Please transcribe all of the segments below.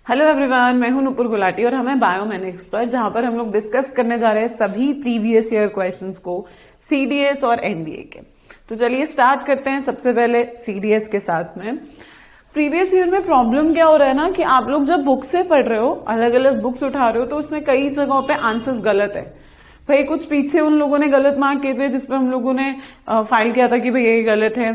Hello everyone, मैं हूं नुपुर गुलाटी और हम हैं बायोमेनिक्स पर, जहां पर हम लोग डिस्कस करने जा रहे हैं सभी प्रीवियस ईयर क्वेश्चंस को सीडीएस और एनडीए के। तो चलिए स्टार्ट करते हैं सबसे पहले सीडीएस के साथ में। प्रीवियस ईयर में प्रॉब्लम क्या हो रहा है ना कि आप लोग जब बुक से पढ़ रहे हो, अलग अलग बुक्स उठा रहे हो, तो उसमें कई जगहों पे आंसर्स गलत है। भाई कुछ पीछे उन लोगों ने गलत मार्क किए थे जिसपे हम लोगों ने फाइल किया था कि भाई ये गलत है।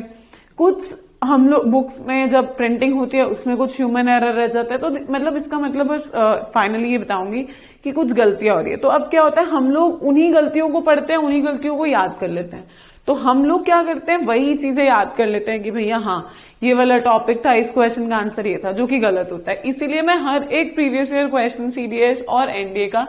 कुछ हम लोग बुक्स में जब प्रिंटिंग होती है उसमें कुछ ह्यूमन एरर रह जाता है। तो मतलब इसका मतलब बस फाइनली ये बताऊंगी कि कुछ गलतियां हो रही है। तो अब क्या होता है, हम लोग उन्हीं गलतियों को पढ़ते हैं, उन्हीं गलतियों को याद कर लेते हैं। तो हम लोग क्या करते हैं, वही चीजें याद कर लेते हैं कि भैया हाँ ये वाला टॉपिक था, इस क्वेश्चन का आंसर ये था, जो कि गलत होता है। इसीलिए मैं हर एक प्रीवियस ईयर क्वेश्चन सीडीएस और एनडीए का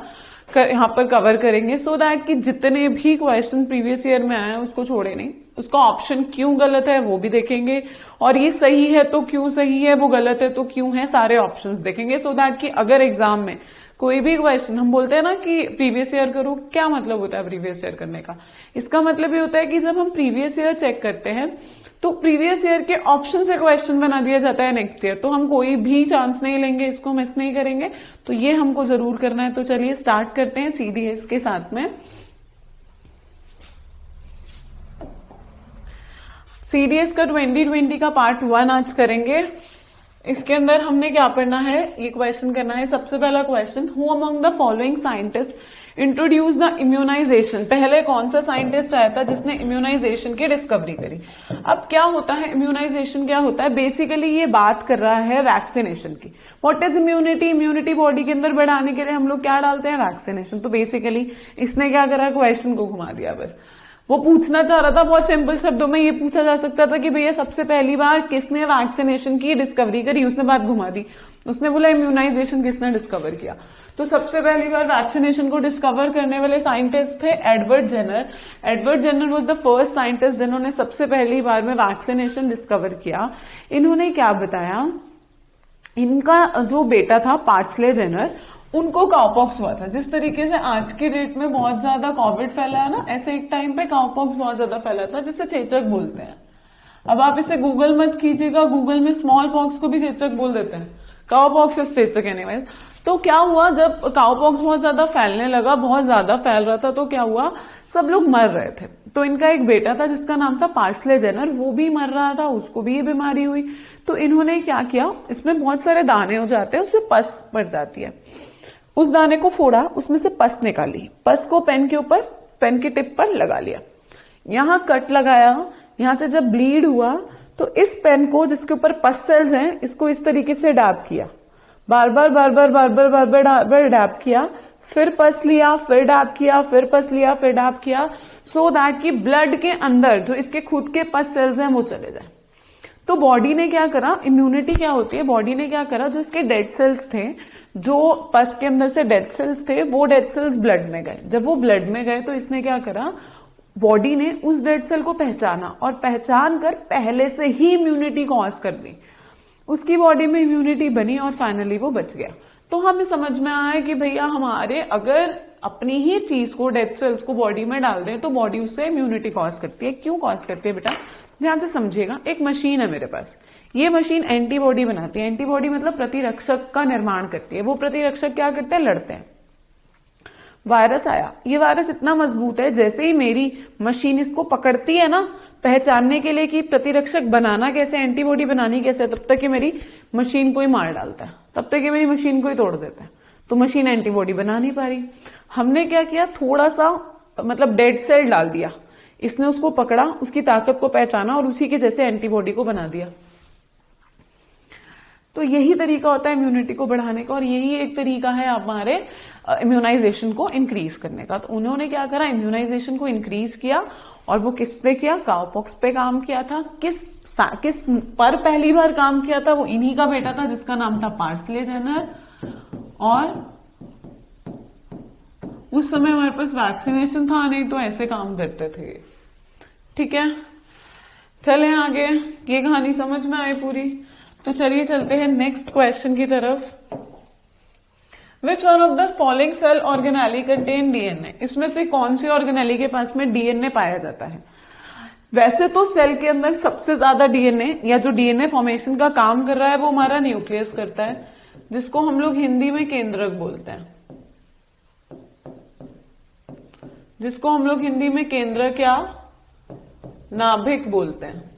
यहाँ पर कवर करेंगे, सो दैट कि जितने भी क्वेश्चन प्रीवियस ईयर में आए उसको छोड़े नहीं। उसका ऑप्शन क्यों गलत है वो भी देखेंगे, और ये सही है तो क्यों सही है, वो गलत है तो क्यों है, सारे ऑप्शंस देखेंगे। सो दैट कि अगर एग्जाम में कोई भी क्वेश्चन, हम बोलते हैं ना कि प्रीवियस ईयर करो, क्या मतलब होता है प्रीवियस ईयर करने का? इसका मतलब ये होता है कि जब हम प्रीवियस ईयर चेक करते हैं तो प्रीवियस ईयर के ऑप्शन से क्वेश्चन बना दिया जाता है नेक्स्ट ईयर। तो हम कोई भी चांस नहीं लेंगे, इसको मिस नहीं करेंगे। तो ये हमको जरूर करना है। तो चलिए स्टार्ट करते हैं सीडीएस के साथ में। सीडीएस का 2020 का पार्ट 1 आज करेंगे। इसके अंदर हमने क्या पढ़ना है, ये क्वेश्चन करना है। सबसे पहला question, who among the following scientist introduce the immunization. पहले कौन सा साइंटिस्ट आया था जिसने इम्यूनाइजेशन की डिस्कवरी करी? अब क्या होता है इम्यूनाइजेशन, क्या होता है? बेसिकली ये बात कर रहा है वैक्सीनेशन की। What is immunity? Immunity body के अंदर बढ़ाने के लिए हम लोग क्या डालते हैं? वैक्सीनेशन। तो बेसिकली इसने क्या करा, क्वेश्चन को घुमा दिया। बस वो पूछना चाह रहा था, बहुत सिंपल शब्दों में ये पूछा जा सकता था कि भैया सबसे पहली बार किसने वैक्सीनेशन की डिस्कवरी करी? उसने बात घुमा दी। उसने बोला इम्यूनाइजेशन किसने डिस्कवर किया? तो सबसे पहली बार वैक्सीनेशन को डिस्कवर करने वाले साइंटिस्ट थे Edward Jenner. Edward Jenner was the first scientist जिन्होंने सबसे पहली बार में वैक्सीनेशन डिस्कवर किया। इन्होंने क्या बताया, इनका जो बेटा था पार्सले जेनर, उनको काउपॉक्स हुआ था। जिस तरीके से आज की डेट में बहुत ज्यादा कोविड फैला है ना, ऐसे एक टाइम पे काउपॉक्स बहुत ज्यादा फैला था, जिसे चेचक बोलते हैं। अब आप इसे गूगल मत कीजिएगा, गूगल में स्मॉल पॉक्स को भी चेचक बोल देते हैं, काउपॉक्स इज चेचक एनीवेज। तो क्या हुआ, जब काउपॉक्स बहुत ज्यादा फैलने लगा, बहुत ज्यादा फैल रहा था, तो क्या हुआ, सब लोग मर रहे थे। तो इनका एक बेटा था जिसका नाम था पार्सले जेनर, वो भी मर रहा था, उसको भी ये बीमारी हुई। तो इन्होंने क्या किया, इसमें बहुत सारे दाने हो जाते हैं, उसमें पस पड़ जाती है। उस दाने को फोड़ा, उसमें से पस निकाली, पस को पेन के ऊपर, पेन की टिप पर लगा लिया, यहां कट लगाया। यहां से जब ब्लीड हुआ तो इस पेन को, जिसके ऊपर पस सेल्स हैं, इसको इस तरीके से डैब किया, बार बार बार बार बार बार बार बार डैब किया, फिर पस लिया, फिर डैब किया, फिर पस लिया, फिर डैब किया, सो दैट कि ब्लड के अंदर जो इसके खुद के पस सेल्स हैं वो चले जाए। तो बॉडी ने क्या करा, इम्यूनिटी क्या होती है, बॉडी ने क्या करा, जो इसके डेड सेल्स थे, जो पस के अंदर से डेड सेल्स थे, वो डेड सेल्स ब्लड में गए। जब वो ब्लड में गए तो इसने क्या करा, बॉडी ने उस डेड सेल को पहचाना, और पहचान कर पहले से ही इम्यूनिटी कॉज कर दी। उसकी बॉडी में इम्यूनिटी बनी और फाइनली वो बच गया। तो हमें समझ में आया कि भैया हमारे अगर अपनी ही चीज को, डेड सेल्स को बॉडी में डाल दें तो बॉडी उससे इम्यूनिटी कॉज करती है। क्यों कॉज करती है बेटा, ध्यान से समझिएगा। एक मशीन है मेरे पास, ये मशीन एंटीबॉडी बनाती है। एंटीबॉडी मतलब प्रतिरक्षक का निर्माण करती है। वो प्रतिरक्षक क्या करते हैं, लड़ते हैं। वायरस आया, ये वायरस इतना मजबूत है, जैसे ही मेरी मशीन इसको पकड़ती है ना, पहचानने के लिए कि प्रतिरक्षक बनाना कैसे, एंटीबॉडी बनानी कैसे, तब तक कि मेरी मशीन को ही मार डालता है, तब तक कि मेरी मशीन को ही तोड़ देता है। तो मशीन एंटीबॉडी बना नहीं पा रही। हमने क्या किया, थोड़ा सा मतलब डेड सेल डाल दिया, इसने उसको पकड़ा, उसकी ताकत को पहचाना और उसी के जैसे एंटीबॉडी को बना दिया। तो यही तरीका होता है इम्यूनिटी को बढ़ाने का, और यही एक तरीका है हमारे इम्यूनाइजेशन को इंक्रीज करने का। तो उन्होंने क्या करा, इम्यूनाइजेशन को इंक्रीज किया, और वो किस पे किया, काउपॉक्स पे काम किया था। किस पर पहली बार काम किया था, वो इन्हीं का बेटा था जिसका नाम था पार्सले जेनर। और उस समय हमारे पास वैक्सीनेशन था नहीं, तो ऐसे काम करते थे। ठीक है, चलें आगे, ये कहानी समझ में आई पूरी? तो चलिए चलते हैं नेक्स्ट क्वेश्चन की तरफ। Which one of the following cell organelle contain DNA? इसमें से कौन सी ऑर्गेनेली के पास में डीएनए पाया जाता है? वैसे तो सेल के अंदर सबसे ज्यादा डीएनए, या जो डीएनए फॉर्मेशन का काम कर रहा है, वो हमारा न्यूक्लियस करता है। जिसको हम लोग हिंदी में केंद्रक बोलते हैं, जिसको हम लोग हिंदी में केंद्रक या नाभिक बोलते हैं।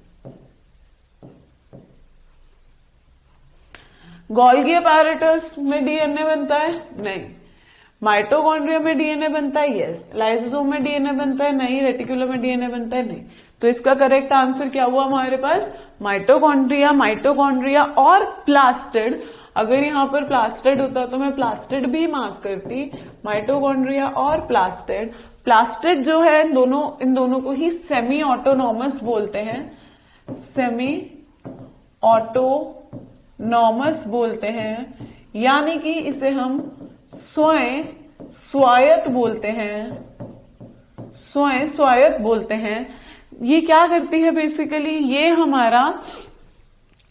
गोल्गी अपैरेटस में डीएनए बनता है? नहीं। माइटोकॉन्ड्रिया में डीएनए बनता है? यस। लाइसोसोम में डीएनए बनता है? नहीं। रेटिकुलम में डीएनए बनता है? नहीं। तो इसका करेक्ट आंसर क्या हुआ हमारे पास? माइटोकॉन्ड्रिया, माइटोकॉन्ड्रिया और प्लास्टिड। अगर यहां पर प्लास्टिड होता तो मैं प्लास्टिड भी मार्क करती। माइटोकॉन्ड्रिया और प्लास्टिड। प्लास्टिड जो है इन दोनों को ही सेमी ऑटोनॉमस बोलते हैं, सेमी ऑटोनॉमस बोलते हैं, यानी कि इसे हम स्वयं स्वायत्त बोलते हैं, स्वयं स्वायत्त बोलते हैं। ये क्या करती है बेसिकली? ये हमारा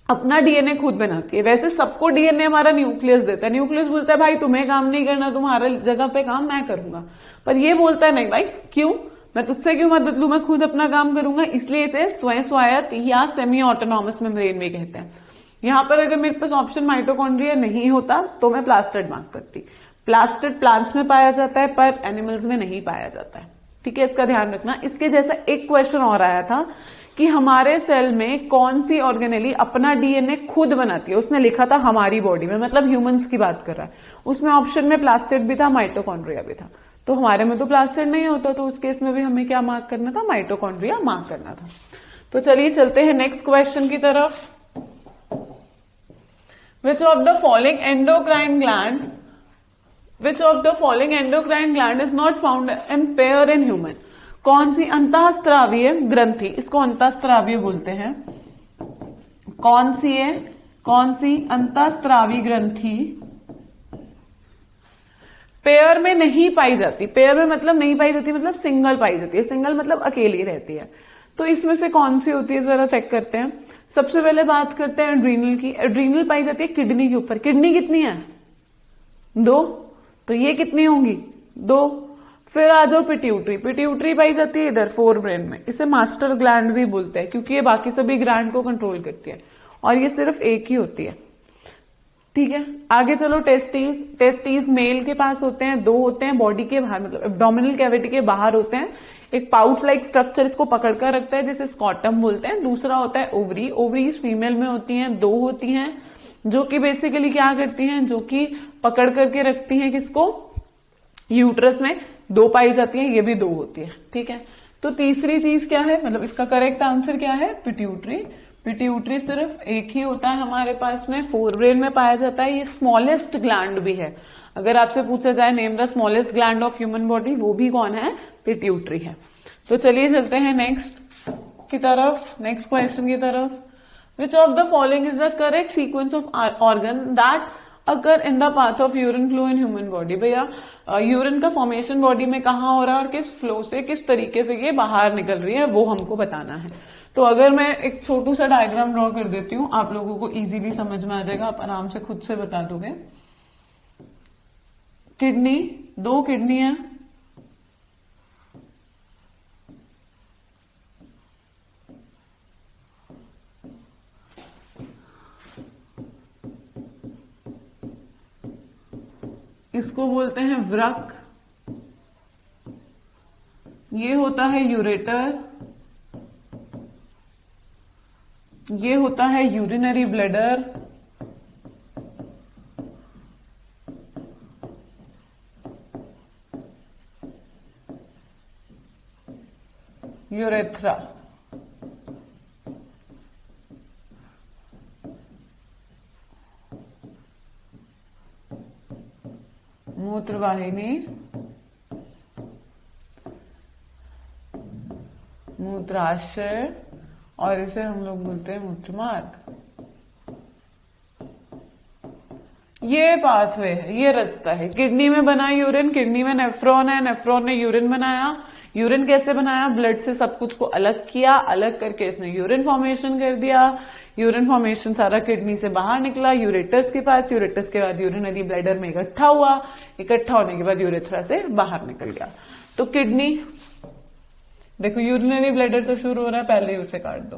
अपना डीएनए खुद बनाती है। वैसे सबको डीएनए हमारा न्यूक्लियस देता है, न्यूक्लियस बोलता है भाई तुम्हें काम नहीं करना, तुम्हारे जगह पे काम मैं करूंगा, पर ये बोलता है नहीं भाई, क्यों, मैं तुझसे क्यों मदद लूं, मैं खुद अपना काम करूंगा। इसलिए इसे स्वयं स्वायत्त या सेमी ऑटोनॉमस मेम्ब्रेन भी कहते हैं। यहां पर अगर मेरे पास ऑप्शन माइटोकॉन्ड्रिया नहीं होता तो मैं प्लास्टिड मार्क करती। प्लास्टिड प्लांट्स में पाया जाता है पर एनिमल्स में नहीं पाया जाता है, ठीक है, इसका ध्यान रखना। इसके जैसा एक क्वेश्चन और आया था कि हमारे सेल में कौन सी ऑर्गेनेली अपना डीएनए खुद बनाती है। उसने लिखा था हमारी बॉडी में, मतलब ह्यूमंस की बात कर रहा है। उसमें ऑप्शन में प्लास्टिड भी था, माइटोकॉन्ड्रिया भी था। तो हमारे में तो प्लास्टिड नहीं होता, तो उस केस में भी हमें क्या मार्क करना था? माइटोकॉन्ड्रिया मार्क करना था। तो चलिए चलते हैं नेक्स्ट क्वेश्चन की तरफ। Which of the following endocrine gland is not found in pair in human? कौन सी अंतःस्रावीय ग्रंथि, इसको अंतःस्रावीय बोलते हैं, कौन सी अंतःस्रावी ग्रंथि पेयर में नहीं पाई जाती? पेयर में मतलब नहीं पाई जाती, मतलब सिंगल पाई जाती है। सिंगल मतलब अकेली रहती है। तो इसमें से कौन सी होती है जरा चेक करते हैं। सबसे पहले बात करते हैं एड्रीनल की। एड्रीनल पाई जाती है किडनी के ऊपर। किडनी कितनी है? 2। तो ये कितनी होंगी? 2। फिर आ जाओ पिट्यूटरी। पिट्यूटरी पाई जाती है इधर फोर ब्रेन में। इसे मास्टर ग्लैंड भी बोलते हैं क्योंकि ये बाकी सभी ग्लैंड को कंट्रोल करती है और ये सिर्फ एक ही होती है, ठीक है। आगे चलो टेस्टीज। टेस्टीज मेल के पास होते हैं, 2 होते हैं बॉडी के बाहर, मतलब एब्डोमिनल कैविटी के बाहर होते हैं। एक पाउच लाइक स्ट्रक्चर इसको पकड़कर रखता है जिसे स्कॉटम बोलते हैं। दूसरा होता है ओवरी। ओवरीज फीमेल में होती हैं, 2 होती हैं, जो कि बेसिकली क्या करती हैं, जो कि पकड़ करके रखती हैं किसको? यूट्रस में 2 पाई जाती हैं, ये भी 2 होती है, ठीक है। तो तीसरी चीज क्या है, मतलब इसका करेक्ट आंसर क्या है? पिट्यूटरी। पिट्यूटरी सिर्फ एक ही होता है हमारे पास में, फोरब्रेन में पाया जाता है। ये स्मॉलेस्ट ग्लैंड भी है। अगर आपसे पूछा जाए name the smallest gland of human body, वो भी कौन है? पिट्यूटरी है। तो चलिए चलते हैं नेक्स्ट की तरफ, नेक्स्ट क्वेश्चन की तरफ। Which of the following is the correct sequence of organ that occur in the path of urine flow in human body? भैया यूरिन का फॉर्मेशन बॉडी में कहाँ हो रहा है और किस फ्लो से, किस तरीके से ये बाहर निकल रही है, वो हमको बताना है। तो अगर मैं एक छोटू सा डायग्राम ड्रॉ कर देती हूँ, आप लोगों को इजीली समझ में आ जाएगा, आप आराम से खुद से बता दोगे। किडनी, 2 किडनी है, इसको बोलते हैं वृक्क। ये होता है यूरेटर, ये होता है यूरिनरी ब्लैडर, यूरेथ्रा। मूत्रवाहिनी, मूत्राशय, और इसे हम लोग बोलते हैं मूत्रमार्ग। ये पाथवे है, ये रास्ता है। किडनी में बना यूरिन, किडनी में नेफ्रॉन है, नेफ्रॉन ने यूरिन बनाया। यूरिन कैसे बनाया? ब्लड से सब कुछ को अलग किया, अलग करके इसने यूरिन फॉर्मेशन कर दिया। यूरिन फॉर्मेशन सारा किडनी से बाहर निकला यूरेटस के पास, यूरेटस के बाद यूरिनरी ब्लैडर में इकट्ठा हुआ, इकट्ठा होने के बाद यूरेथ्रा से बाहर निकल गया। तो किडनी देखो यूरिनरी ब्लैडर से शुरू हो रहा है, पहले ही उसे काट दो।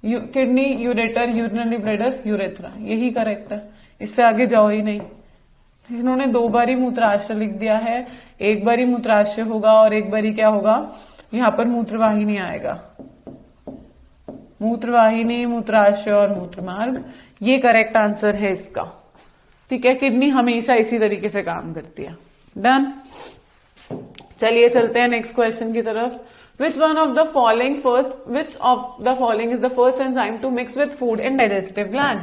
Kidney, ureter, urinary bladder, urethra, यही करेक्ट है, इससे आगे जाओ ही नहीं। इन्होंने 2 बारी मूत्राशय लिख दिया है, 1 बारी मूत्राशय होगा और 1 बारी क्या होगा, यहाँ पर मूत्रवाहिनी आएगा, मूत्रवाहिनी, मूत्राशय और मूत्रमार्ग, ये करेक्ट आंसर है इसका। ठीक है, किडनी हमेशा इसी तरीके से काम करती है। डन। चलिए चलते हैं नेक्स्ट क्वेश्चन की तरफ। Which of the following is the first enzyme to mix with food in digestive gland?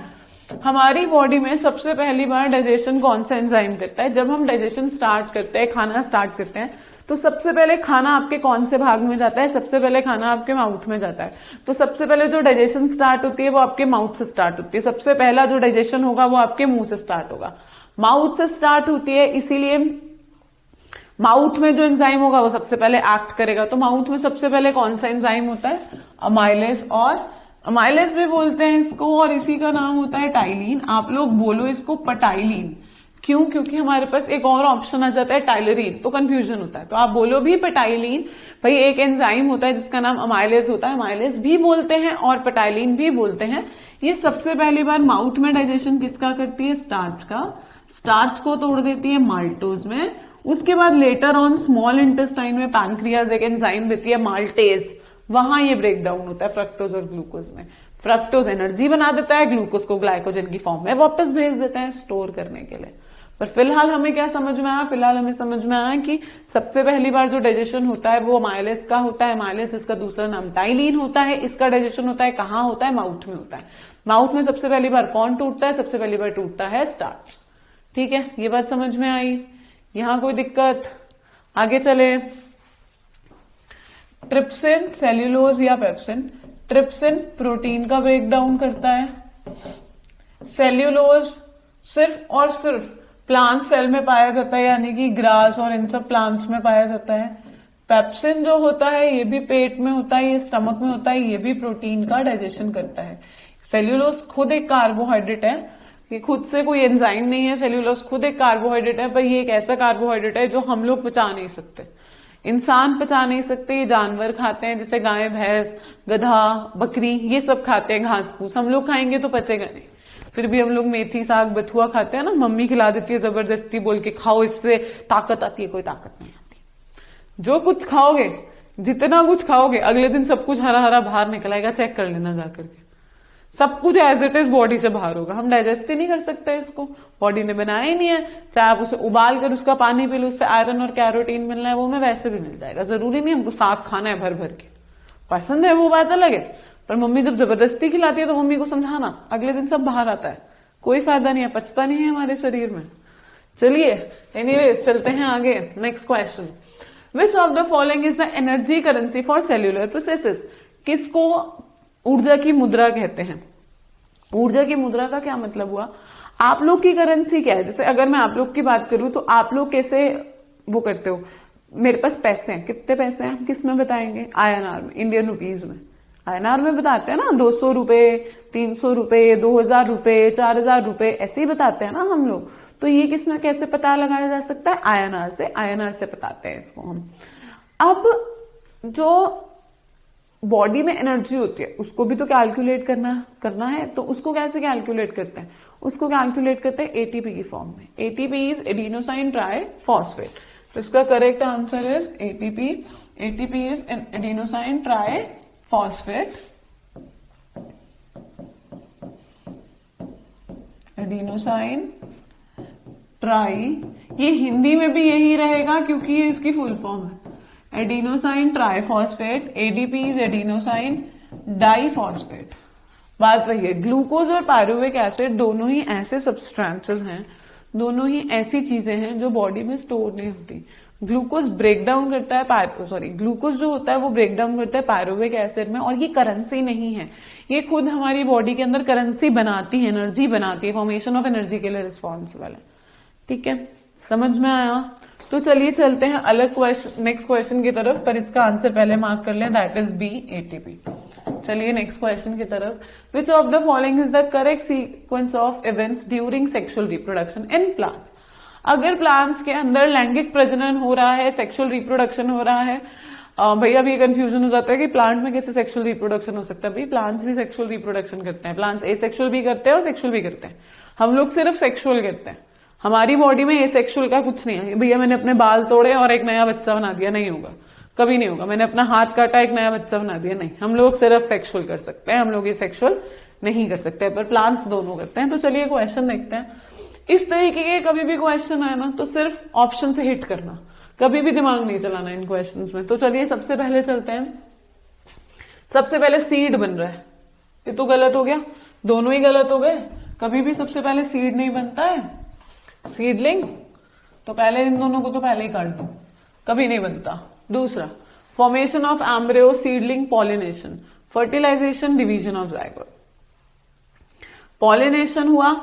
हमारी बॉडी में सबसे पहली बार डाइजेशन कौन सा एंजाइम करता है? जब हम डाइजेशन स्टार्ट करते हैं, खाना स्टार्ट करते हैं, तो सबसे पहले खाना आपके कौन से भाग में जाता है? सबसे पहले खाना आपके माउथ में जाता है। तो सबसे पहले जो डाइजेशन स्टार्ट होती है वो आपके माउथ से स्टार्ट होती है। सबसे पहला जो डाइजेशन होगा वो आपके मुंह से स्टार्ट होगा, माउथ से स्टार्ट होती है, इसीलिए माउथ में जो एंजाइम होगा वो सबसे पहले एक्ट करेगा। तो माउथ में सबसे पहले कौन सा एंजाइम होता है? अमाइलेज, और अमाइलेज भी बोलते हैं इसको, और इसी का नाम होता है टाइलिन। आप लोग बोलो इसको पटाइलिन। क्यों? क्योंकि हमारे पास एक और ऑप्शन आ जाता है टाइलरीन, तो कंफ्यूजन होता है। तो आप बोलो भी पटाइलिन। भाई एक एंजाइम होता है जिसका नाम अमाइलेज होता है, अमाइलेज भी बोलते हैं और पटाइलिन भी बोलते हैं। ये सबसे पहली बार माउथ में डाइजेशन किसका करती है? स्टार्च का। स्टार्च को तोड़ देती है माल्टोज में। उसके बाद लेटर ऑन स्मॉल इंटेस्टाइन में पैनक्रियाज एक एंजाइम देती है माल्टेज, वहां ये ब्रेक डाउन होता है फ्रक्टोज और ग्लूकोज में। फ्रक्टोज एनर्जी बना देता है, ग्लूकोज को ग्लाइकोजन की फॉर्म में वापस भेज देते हैं स्टोर करने के लिए। पर फिलहाल हमें क्या समझ में आया? फिलहाल हमें समझ में आया कि सबसे पहली बार जो डाइजेशन होता है वो अमाइलेज का होता है। अमाइलेज इसका दूसरा नाम टाइलिन होता है। इसका डाइजेशन होता है कहाँ होता है? माउथ में होता है। माउथ में सबसे पहली बार कौन टूटता है? सबसे पहली बार टूटता है स्टार्च। ठीक है, ये बात समझ में आई? यहां कोई दिक्कत? आगे चले। ट्रिप्सिन, सेल्यूलोज या पेप्सिन? ट्रिप्सिन प्रोटीन का ब्रेक डाउन करता है। सेल्यूलोज सिर्फ और सिर्फ प्लांट सेल में पाया जाता है, यानी कि ग्रास और इन सब प्लांट्स में पाया जाता है। पेप्सिन जो होता है ये भी पेट में होता है, ये स्टमक में होता है, ये भी प्रोटीन का डाइजेशन करता है। सेल्यूलोज खुद एक कार्बोहाइड्रेट है, ये खुद से कोई एंजाइम नहीं है। सेल्यूलोज खुद एक कार्बोहाइड्रेट है, पर ये एक ऐसा कार्बोहाइड्रेट है जो हम लोग पचा नहीं सकते, इंसान पचा नहीं सकते। ये जानवर खाते हैं, जैसे गाय, भैंस, गधा, बकरी, ये सब खाते हैं घास फूस। हम लोग खाएंगे तो पचेगा नहीं। फिर भी हम लोग मेथी साग बथुआ खाते हैं ना, मम्मी खिला देती है जबरदस्ती बोल के, खाओ इससे ताकत आती है। कोई ताकत नहीं आती। जो कुछ खाओगे, जितना कुछ खाओगे, अगले दिन सब कुछ हरा हरा बाहर निकल आएगा। चेक कर लेना जाकर के, सब कुछ एज इट इज बॉडी से बाहर होगा। हम डाइजेस्ट ही नहीं कर सकते इसको, बॉडी ने बनाया ही नहीं है। चाहे आप उसे उबाल कर उसका पानी पी लो, उससे आयरन और कैरोटीन मिलना है, वो हमें वैसे भी मिल जाएगा। जरूरी नहीं हमको साग खाना है भर भर के, पसंद है वो बात अलग है। पर मम्मी जब जबरदस्ती खिलाती है तो मम्मी को समझाना, अगले दिन सब बाहर आता है, कोई फायदा नहीं है, पचता नहीं है हमारे शरीर में। चलिए एनीवेज चलते हैं आगे। Next question, which of the following is the energy currency for cellular processes? किसको ऊर्जा की मुद्रा कहते हैं? ऊर्जा की मुद्रा का क्या मतलब हुआ? आप लोग की करेंसी क्या है? जैसे अगर मैं आप लोग की बात करूं तो आप लोग कैसे वो करते हो? मेरे पास पैसे हैं, कितने पैसे हैं, किस में बताएंगे? INR में, इंडियन रुपीज में। INR में बताते हैं ना, 200 रुपए, 300 रुपए, 2000 रुपए, 4000 रुपए, ऐसे ही बताते हैं ना हम लोग। तो ये किस में कैसे पता लगाया जा सकता है? INR से। INR से बताते हैं इसको हम। अब जो बॉडी में एनर्जी होती है उसको भी तो कैलकुलेट करना है। तो उसको कैसे कैलकुलेट करते हैं? उसको कैलकुलेट करते हैं एटीपी की फॉर्म में। ATP is adenosine try phosphate. तो इसका correct answer is ATP. ATP is adenosine try phosphate. Adenosine try, ये हिंदी में भी यही रहेगा क्योंकि ये इसकी फुल फॉर्म है। Adenosine triphosphate, ADP is adenosine diphosphate. बात वही है, ग्लूकोज और पायरुविक एसिड दोनों ही ऐसे सब्सटेंसेस हैं, दोनों ही ऐसी चीजें हैं जो बॉडी में स्टोर नहीं होती। ग्लूकोज ब्रेक डाउन करता है, ग्लूकोज जो होता है वो ब्रेक डाउन करता है पायरुविक एसिड में, और ये करेंसी नहीं है, ये खुद हमारी बॉडी के अंदर करेंसी बनाती है, एनर्जी बनाती है, फॉर्मेशन ऑफ एनर्जी के लिए रिस्पॉन्सिबल है। ठीक है, समझ में आया? तो चलिए चलते हैं अलग क्वेश्चन, नेक्स्ट क्वेश्चन की तरफ, पर इसका आंसर पहले मार्क कर लें, दैट इज बी, एटीपी। चलिए नेक्स्ट क्वेश्चन की तरफ। Which of the following is the correct sequence of events during sexual reproduction in plants? अगर प्लांट्स के अंदर लैंगिक प्रजनन हो रहा है, सेक्सुअल रिप्रोडक्शन हो रहा है, भैया अब ये कंफ्यूजन हो जाता है कि प्लांट में कैसे सेक्सुअल रिप्रोडक्शन हो सकता है। भाई प्लांट्स भी सेक्सुअल रिप्रोडक्शन करते हैं, प्लांट्स एसेक्सुअल भी करते हैं और सेक्सुअल भी करते हैं। हम लोग सिर्फ सेक्सुअल करते हैं। हमारी बॉडी में एसेक्सुअल का कुछ नहीं है। भैया मैंने अपने बाल तोड़े और एक नया बच्चा बना दिया, नहीं होगा, कभी नहीं होगा। मैंने अपना हाथ काटा, एक नया बच्चा बना दिया, नहीं। हम लोग सिर्फ सेक्सुअल कर सकते हैं, हम लोग ये सेक्सुअल नहीं कर सकते, पर प्लांट्स दोनों करते हैं। तो चलिए क्वेश्चन देखते हैं। इस तरीके के कभी भी क्वेश्चन आए ना तो सिर्फ ऑप्शन से हिट करना, कभी भी दिमाग नहीं चलाना इन क्वेश्चंस में। तो चलिए सबसे पहले चलते हैं। सबसे पहले सीड बन रहा है, ये तो गलत हो गया, दोनों ही गलत हो गए। कभी भी सबसे पहले सीड नहीं बनता है, सीडलिंग। तो पहले इन दोनों को तो पहले ही काट दो, कभी नहीं बनता। दूसरा, formation of embryo, seedling, pollination, fertilization, division of zygote. Pollination हुआ,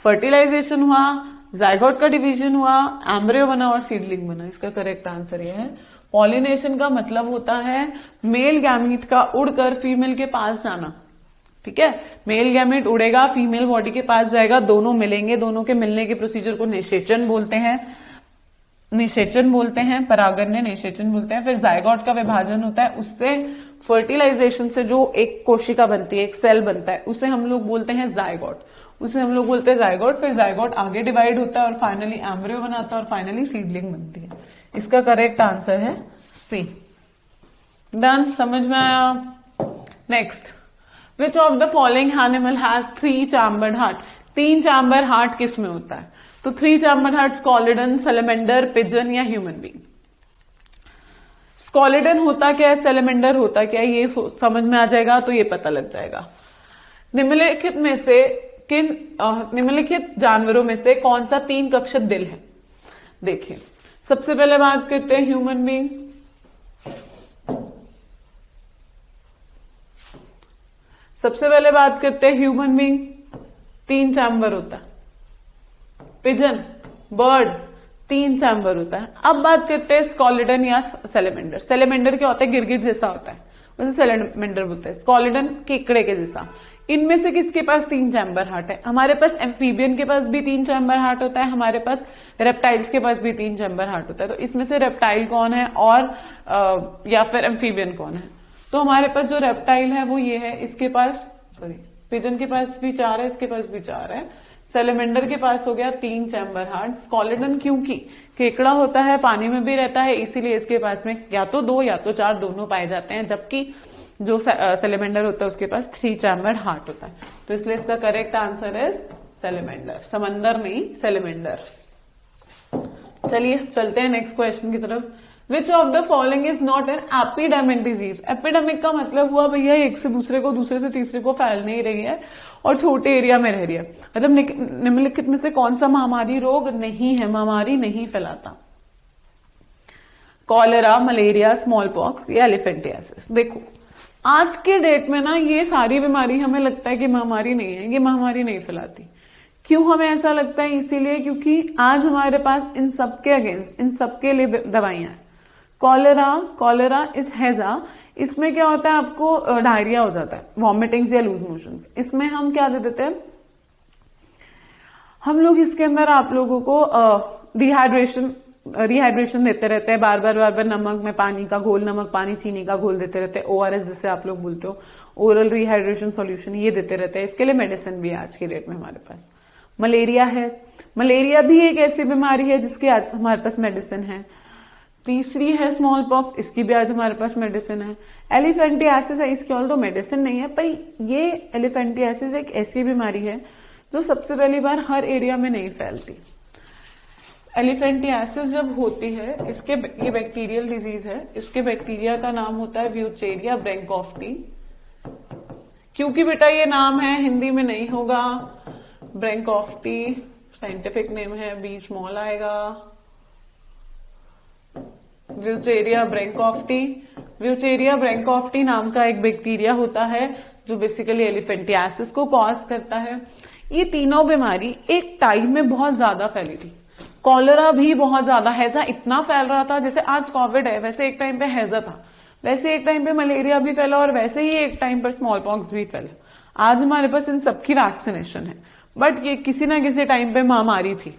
फर्टिलाइजेशन हुआ, जायगोट का डिवीजन हुआ, एम्ब्रियो बना और सीडलिंग बना। इसका करेक्ट आंसर ये है। पॉलिनेशन का मतलब होता है मेल गैमीट का उड़कर फीमेल के पास जाना, ठीक है। मेल गैमीट उड़ेगा, फीमेल बॉडी के पास जाएगा, दोनों मिलेंगे, दोनों के मिलने के प्रोसीजर को निषेचन बोलते हैं, निषेचन बोलते हैं, परागण निषेचन बोलते हैं। फिर जायगोट का विभाजन होता है, उससे फर्टिलाइजेशन से जो एक कोशिका बनती है, एक सेल बनता है, उसे हम लोग बोलते हैं जायगोट, उसे हम लोग बोलते हैं जायगोट। फिर जायगोट आगे डिवाइड होता है और फाइनली एम्ब्रियो बनाता है और फाइनली सीडलिंग बनती है। इसका करेक्ट आंसर है सी। डन, समझ में आया। Next, which of the following animal has 3 chambered heart. 3 chamber heart किस में होता है? तो 3 चैम्बर हार्ट स्कॉलिडन, सैलेमेंडर, पिजन या ह्यूमन बीइंग। स्कॉलिडन होता क्या है, सैलेमेंडर होता क्या है, ये समझ में आ जाएगा तो ये पता लग जाएगा। निम्नलिखित में से निम्नलिखित जानवरों में से कौन सा 3 कक्षत दिल है? देखिए, सबसे पहले बात करते हैं ह्यूमन बीइंग। सबसे पहले बात करते हैं ह्यूमन बीइंग, 3 चैम्बर होता है। पिजन, बर्ड, 3 चैम्बर होता है। अब बात करते हैं स्कॉलिडन या सैलेमेंडर। सैलेमेंडर क्या होता है? गिरगिट जैसा होता है, वैसे सैलेमेंडर बोलते हैं। स्कॉलिडन केकड़े के जैसा। इनमें से किसके पास 3 चैम्बर हार्ट है? हमारे पास एम्फीबियन के पास भी 3 चैम्बर हार्ट होता है, हमारे पास रेप्टाइल्स के पास भी 3 चैम्बर हार्ट होता है। तो इसमें से रेप्टाइल कौन है और या फिर एम्फीबियन कौन है? तो हमारे पास जो रेप्टाइल है वो ये है, इसके पास पिजन के पास भी 4 है, इसके पास भी 4 है। सैलेमेंडर के पास हो गया 3 चैम्बर हार्ट। स्कॉलिडन क्योंकि केकड़ा होता है, पानी में भी रहता है, इसीलिए इसके पास में या तो 2 या तो 4 दोनों पाए जाते हैं, जबकि जो सैलेमेंडर होता है उसके पास 3 चैम्बर हार्ट होता है। तो इसलिए इसका करेक्ट आंसर है सैलेमेंडर, समंदर नहीं, सैलेमेंडर। चलिए चलते हैं नेक्स्ट क्वेश्चन की तरफ। Which of the following is not an epidemic disease. Epidemic का मतलब हुआ भैया एक से दूसरे को, दूसरे से तीसरे को फैल नहीं रही है और छोटे एरिया में रह रही है। मतलब निम्नलिखित में से कौन सा महामारी रोग नहीं है, महामारी नहीं फैलाता? कॉलेरा, मलेरिया, स्मॉल पॉक्स या एलिफेंटियासिस। देखो आज के डेट में ना ये सारी बीमारी हमें लगता है कि महामारी नहीं है, ये महामारी नहीं फैलाती। क्यों हमें ऐसा लगता है? इसीलिए क्योंकि आज हमारे पास इन सबके अगेंस्ट, इन सबके लिए दवाइयां हैं। कॉलेरा इज हैजा, इसमें क्या होता है, आपको डायरिया हो जाता है, वॉमिटिंग्स या लूज मोशंस। इसमें हम क्या दे देते हैं, हम लोग इसके अंदर आप लोगों को रिहाइड्रेशन देते रहते हैं, बार बार नमक में पानी का घोल, नमक पानी चीनी का घोल देते रहते हैं, ORS जिसे आप लोग बोलते हो, ओरल रिहाइड्रेशन सॉल्यूशन, ये देते रहते हैं। इसके लिए मेडिसिन भी है आज की डेट में हमारे पास। मलेरिया है, मलेरिया भी एक ऐसी बीमारी है जिसकी आज हमारे पास मेडिसिन है। तीसरी है स्मॉल पॉक्स, इसकी भी आज हमारे पास मेडिसिन है। एलिफेंटियासिस है, इसकी ऑल तो मेडिसिन नहीं है, पर ये एलिफेंटियासिस एक ऐसी बीमारी है जो सबसे पहली बार हर एरिया में नहीं फैलती। एलिफेंटियासिस जब होती है, ये बैक्टीरियल डिजीज है, इसके बैक्टीरिया का नाम होता है व्यूचेरिया ब्रैंकोफ्टी। क्योंकि बेटा ये नाम है, हिंदी में नहीं होगा, ब्रैंकोफ्टी साइंटिफिक नेम है, बी स्मॉल आएगा। व्यूचेरिया ब्रैंकोफ्टी, व्यूचेरिया ब्रैंकोफ्टी नाम का एक बैक्टीरिया होता है जो बेसिकली एलिफेंटियासिस को कॉज करता है। ये तीनों बीमारी एक टाइम में बहुत ज्यादा फैली थी। कॉलेरा भी बहुत ज्यादा, हैजा इतना फैल रहा था, जैसे आज कोविड है वैसे एक टाइम पे हैजा था, वैसे एक टाइम पे मलेरिया भी फैला और वैसे ही एक टाइम पर स्मॉल पॉक्स भी फैला। आज हमारे पास इन सबकी वैक्सीनेशन है, बट ये किसी ना किसी टाइम पे महामारी थी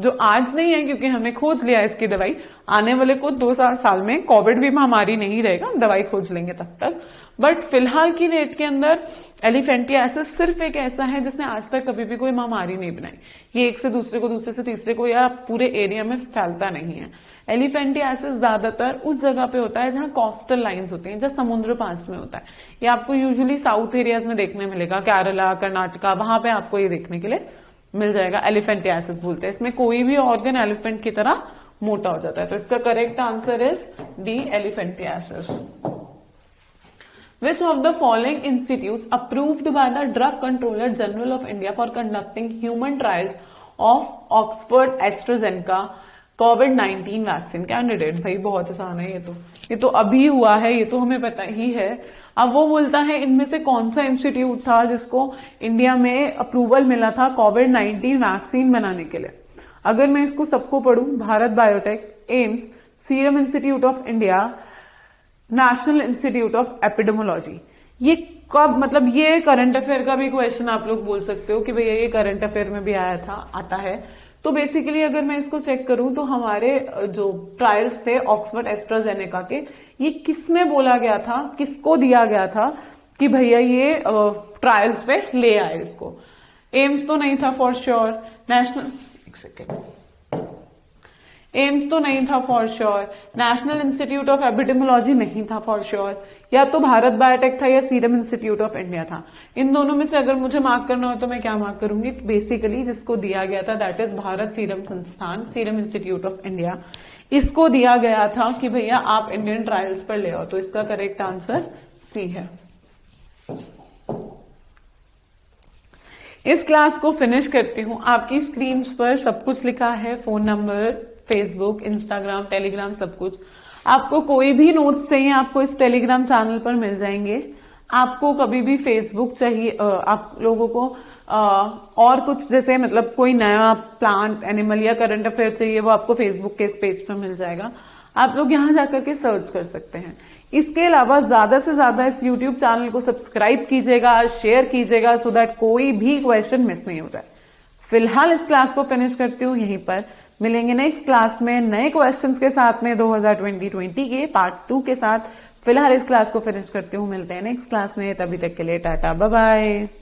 जो आज नहीं है क्योंकि हमने खोज लिया इसकी दवाई, आने वाले कुछ 2 साल में कोविड भी महामारी नहीं रहेगा, दवाई खोज लेंगे तब तक। बट फिलहाल की डेट के अंदर एलिफेंटियासिस सिर्फ एक ऐसा है जिसने आज तक कभी भी कोई महामारी नहीं बनाई। ये एक से दूसरे को, दूसरे से तीसरे को या पूरे एरिया में फैलता नहीं है। एलिफेंटियासिस ज्यादातर उस जगह पे होता है जहां कोस्टल लाइंस होती हैं, जहां समुद्र पास में होता है। ये आपको यूजुअली साउथ एरियाज में देखने मिलेगा, केरला, कर्नाटका, वहां पे आपको ये देखने के लिए मिल जाएगा। एलिफेंटियासिस बोलते हैं। इसमें कोई भी ऑर्गन एलिफेंट की तरह मोटा हो जाता है। तो इसका correct answer is D, elephantiasis. Which of the following institutes approved by the Drug Controller General of India for conducting human trials of Oxford AstraZeneca COVID-19 vaccine candidate? भाई बहुत आसान है ये तो अभी हुआ है, ये तो हमें पता ही है। अब वो बोलता है इनमें से कौन सा इंस्टीट्यूट था जिसको इंडिया में अप्रूवल मिला था कोविड-19 वैक्सीन बनाने के लिए। अगर मैं इसको सबको पढ़ूं, Bharat biotech, AIIMS, serum institute of India, national institute of epidemiology. ये कब, मतलब ये करंट अफेयर का भी क्वेश्चन आप लोग बोल सकते हो कि भैया ये करंट अफेयर में भी आता है। तो बेसिकली अगर मैं इसको चेक करूं तो हमारे जो ट्रायल्स थे ऑक्सफोर्ड एस्ट्राजेनेका के, ये किसमें बोला गया था, किसको दिया गया था कि भैया ये ट्रायल्स पे ले आए इसको? एम्स तो नहीं था फॉर श्योर, एम्स तो नहीं था for sure, national institute of epidemiology नहीं था फॉर श्योर, या तो भारत बायोटेक था या सीरम इंस्टीट्यूट ऑफ इंडिया था। इन दोनों में से अगर मुझे मार्क करना हो तो मैं क्या मार्क करूंगी? बेसिकली जिसको दिया गया था दैट इज भारत सीरम संस्थान, सीरम इंस्टीट्यूट ऑफ इंडिया। इसको दिया गया था कि भैया आप इंडियन ट्रायल्स पर ले आओ। तो इसका करेक्ट आंसर सी है। इस क्लास को फिनिश करती हूं। आपकी स्क्रीन पर सब कुछ लिखा है, phone number, Facebook, Instagram, Telegram, सब कुछ। आपको कोई भी नोट्स चाहिए आपको इस टेलीग्राम चैनल पर मिल जाएंगे। आपको कभी भी फेसबुक चाहिए, आप लोगों को और कुछ जैसे मतलब कोई नया प्लांट, एनिमल या करंट अफेयर चाहिए, वो आपको फेसबुक के इस पेज पर मिल जाएगा। आप लोग यहां जाकर के सर्च कर सकते हैं। इसके अलावा ज्यादा से ज्यादा इस यूट्यूब चैनल को सब्सक्राइब कीजिएगा, शेयर कीजिएगा, सो दैट कोई भी क्वेश्चन मिस नहीं हो जाए। फिलहाल इस क्लास को फिनिश करती हूँ यहीं पर। मिलेंगे नेक्स्ट क्लास में नए क्वेश्चंस के साथ में 2020 के पार्ट 2 के साथ। फिलहाल इस क्लास को फिनिश करती हूँ, मिलते हैं नेक्स्ट क्लास में। तभी तक के लिए टाटा, बाय बाय।